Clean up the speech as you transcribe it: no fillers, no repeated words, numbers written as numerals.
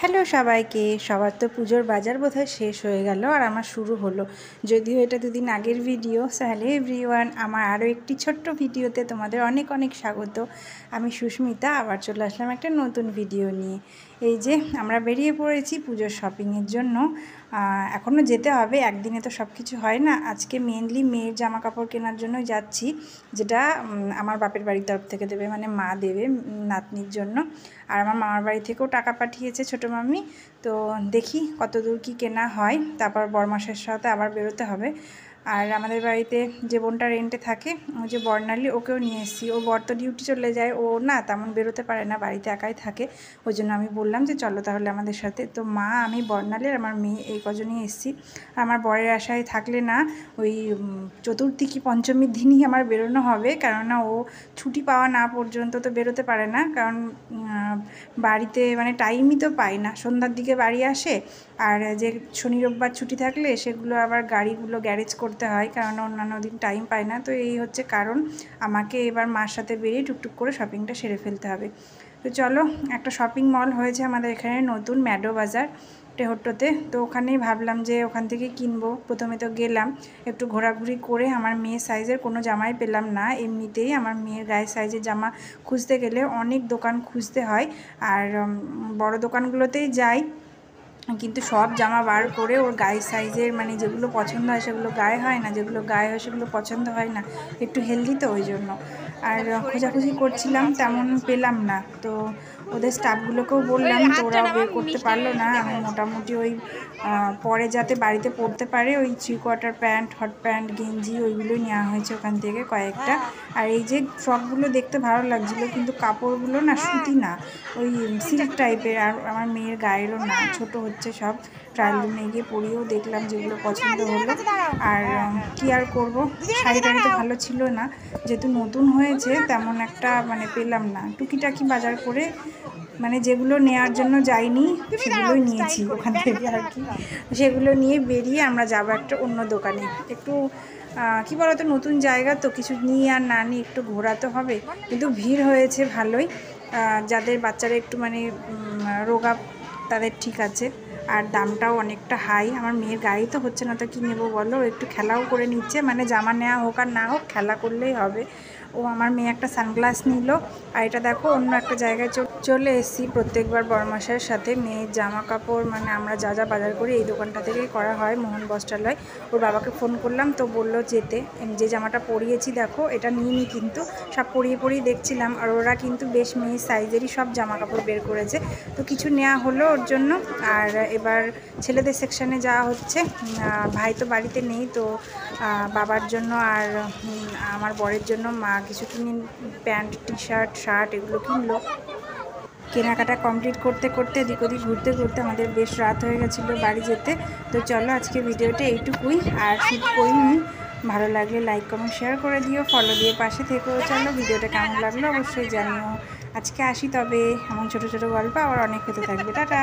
Hello সবাইকে। সবার তো পুজোর বাজার বোধহয় শেষ হয়ে গেল আর আমার শুরু হলো, যদিও এটা দুদিন আগের ভিডিও। হ্যালো এভরিওয়ান, আমার আরও একটি ছোট্ট ভিডিওতে তোমাদের অনেক অনেক স্বাগত। আমি সুস্মিতা, আবার চলে আসলাম একটা নতুন ভিডিও নিয়ে। এই যে আমরা বেরিয়ে পড়েছি পুজোর শপিংয়ের জন্য। এখনও যেতে হবে, একদিনে তো সব কিছু হয় না। আজকে মেনলি মেয়ের জামা কাপড় কেনার জন্যই যাচ্ছি, যেটা আমার বাপের বাড়ির তরফ থেকে দেবে, মানে মা দেবে নাতনির জন্য। আর আমার মামার বাড়ি থেকেও টাকা পাঠিয়েছে ছোটো মাম্মি। তো দেখি কত দূর কী কেনা হয়, তারপর বরমাসের সাথে আবার বেরোতে হবে। আর আমাদের বাড়িতে যে বোনটা রেন্টে থাকে, ও যে বর্ণালী, ওকেও নিয়ে এসেছি। ও বর তো ডিউটি চলে যায়, ও না তেমন বেরোতে পারে না, বাড়িতে একাই থাকে। ওই জন্য আমি বললাম যে চলো তাহলে আমাদের সাথে। তো মা, আমি, বর্ণালী আর আমার মেয়ে এই কজনই এসেছি। আমার বরের আশায় থাকলে না ওই চতুর্থী কি পঞ্চমীর দিনই আমার বেরোনো হবে, কেননা ও ছুটি পাওয়া না পর্যন্ত তো বেরোতে পারে না। কারণ বাড়িতে মানে টাইমই তো পায় না, সন্ধ্যার দিকে বাড়ি আসে। আর যে শনি রোববার ছুটি থাকলে সেগুলো আবার গাড়িগুলো গ্যারেজ করতে হয়, কারণ অন্যান্য দিন টাইম পায় না। তো এই হচ্ছে কারণ, আমাকে এবার মার সাথে বেরিয়ে টুকটুক করে শপিংটা সেরে ফেলতে হবে। তো চলো, একটা শপিং মল হয়েছে আমাদের এখানে নতুন, ম্যাডো বাজার টেহট্টোতে। তো ওখানেই ভাবলাম যে ওখান থেকে কিনবো। প্রথমে তো গেলাম, একটু ঘোরাঘুরি করে আমার মেয়ের সাইজের কোনো জামাই পেলাম না। এমনিতেই আমার মেয়ের গায়ের সাইজের জামা খুঁজতে গেলে অনেক দোকান খুঁজতে হয়, আর বড় দোকানগুলোতেই যাই, কিন্তু সব জামা বার করে ওর গায়ের সাইজের মানে যেগুলো পছন্দ হয় সেগুলো গায়ে হয় না, যেগুলো গায়ে হয় সেগুলো পছন্দ হয় না। একটু হেলদি তো, ওই জন্য। আর খোঁজাখুঁজি করছিলাম, তেমন পেলাম না। তো ওদের স্টাফগুলোকেও বললাম, তো ওরাও বের করতে পারলো না। আমি মোটামুটি ওই পরে যাতে বাড়িতে পরতে পারে ওই 3/4 প্যান্ট, হট প্যান্ট, গেঞ্জি, ওইগুলোই নেওয়া হয়েছে ওখান থেকে কয়েকটা। আর এই যে ফ্রকগুলো দেখতে ভালো লাগছিলো, কিন্তু কাপড়গুলো না সুতি না, ওই সিল্ক টাইপের। আর আমার মেয়ের গায়েরও না, ছোট হচ্ছে সব। ট্রায়াল রুমে গিয়ে পরিয়েও দেখলাম, যেগুলো পছন্দ হলো। আর কি আর করবো, শাড়ি টাড়ি তো ভালো ছিল না, যেহেতু নতুন হয়েছে তেমন একটা মানে পেলাম না। টুকিটাকি বাজার করে মানে যেগুলো নেওয়ার জন্য যাইনি সেগুলোই নিয়েছি ওখান থেকে আর কি। সেগুলো নিয়ে বেরিয়ে আমরা যাবো একটা অন্য দোকানে। একটু কী বলতো, নতুন জায়গা তো, কিছু নিয়ে আর না নিয়ে একটু ঘোরাতে হবে। কিন্তু ভিড় হয়েছে ভালোই, যাদের বাচ্চারা একটু মানে রোগা তাদের ঠিক আছে। আর দামটাও অনেকটা হাই। আমার মেয়ের গাড়ি তো হচ্ছে না, তো কী নেবো বলো, একটু খেলাও করে নিচ্ছে, মানে জামা নেওয়া হোক আর না হোক খেলা করলেই হবে। ও আমার মেয়ে একটা সানগ্লাস নিল। আর এটা দেখো, অন্য একটা জায়গায় চলে এসেছি। প্রত্যেকবার বড়মাসের সাথে মেয়ের জামা কাপড় মানে আমরা যা যা বাজার করি এই দোকানটা থেকেই করা হয়, মোহন বস্ত্রালয়। ওর বাবাকে ফোন করলাম, তো বললো যেতে। যে জামাটা পরিয়েছি দেখো, এটা নিইনি, কিন্তু সব পরিয়ে দেখছিলাম। আর ওরা কিন্তু বেশ মেয়ের সাইজেরই সব জামা কাপড় বের করেছে, তো কিছু নেওয়া হলো ওর জন্য। আর এবার ছেলেদের সেকশানে যাওয়া হচ্ছে। ভাই তো বাড়িতে নেই, তো বাবার জন্য আর আমার বরের জন্য মা কিছু কিনে, প্যান্ট, টি শার্ট, শার্ট এগুলো কিনলো। কেনাকাটা কমপ্লিট করতে করতে এদিক ওদিক ঘুরতে ঘুরতে আমাদের বেশ রাত হয়ে গেছিলো বাড়ি যেতে। তো চলো, আজকে ভিডিওটা এইটুকুই, আর শ্যুট করিনি। ভালো লাগলে লাইক, কমেন্ট, শেয়ার করে দিও, ফলো দিয়ে পাশে থেকেও। চলো, ভিডিওটা কেমন লাগলো অবশ্যই জানিও। আজকে আসি তবে, এমন ছোটো ছোটো গল্প আবার অনেক হতে থাকবে। টাটা।